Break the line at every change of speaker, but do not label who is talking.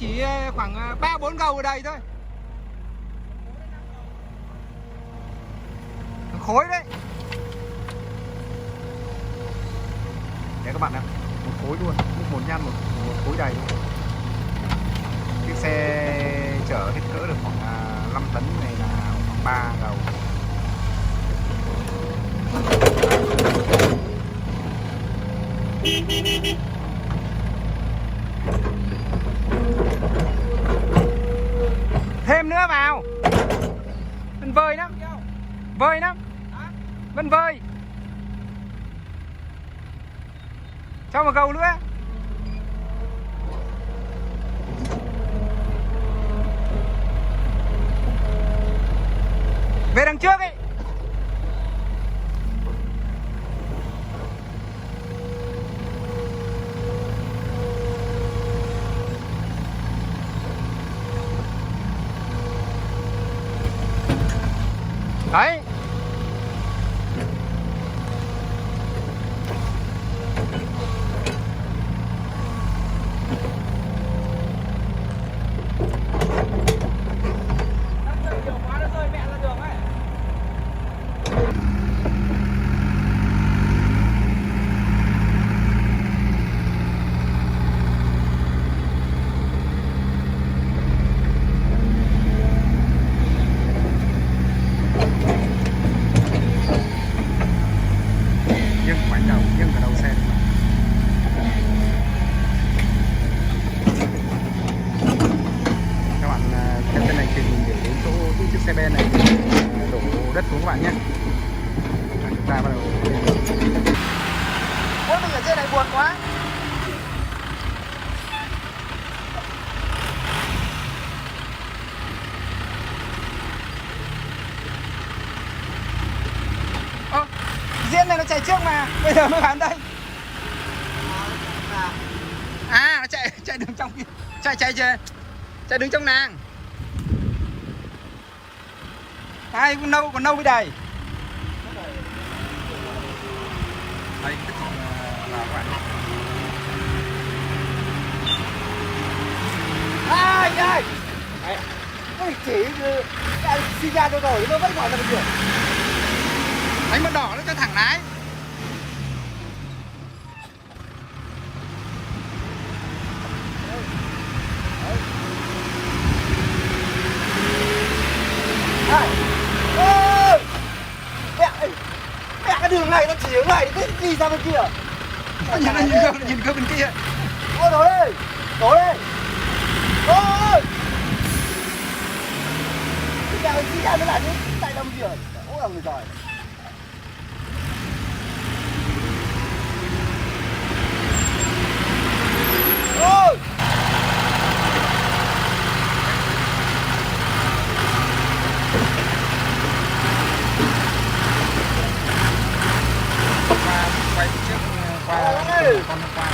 chỉ khoảng 3-4 gầu ở đây thôi. Khối đấy. Đấy các bạn ạ, một khối luôn, một nhan một khối đầy luôn. Chiếc xe chở hết cỡ được khoảng 5 tấn này là khoảng 3 gầu. Thêm nữa vào. Vẫn vơi lắm. Vơi lắm. Vẫn vơi. Cho một gầu nữa. Về đằng trước ấy. Đấy. Xe ben này đổ đất xuống các bạn nhé. Chúng ta bắt đầu. Ôi mình ở trên này buồn quá. Diên này nó chạy trước mà, bây giờ mới vào đây. À nó chạy đường trong kia, chạy đứng trong nàng. Ai còn nâu mới đầy. Đây cái là các bạn.
Ai ôi chỉ xin ra cho rồi nó vẫn gọi là bình thường.
Đánh bật đỏ nó cho thẳng lái.
Mẹ cái đường này nó chỉ hướng này cái gì ra bên kia.
Nhìn cơ bên kia.
Ôi đổ đi. Đổ đi. Ôi. Cái gì ra nó lại như tại đâu gì rồi. Ôi là người giỏi. Ôi.
Quay trước qua con qua.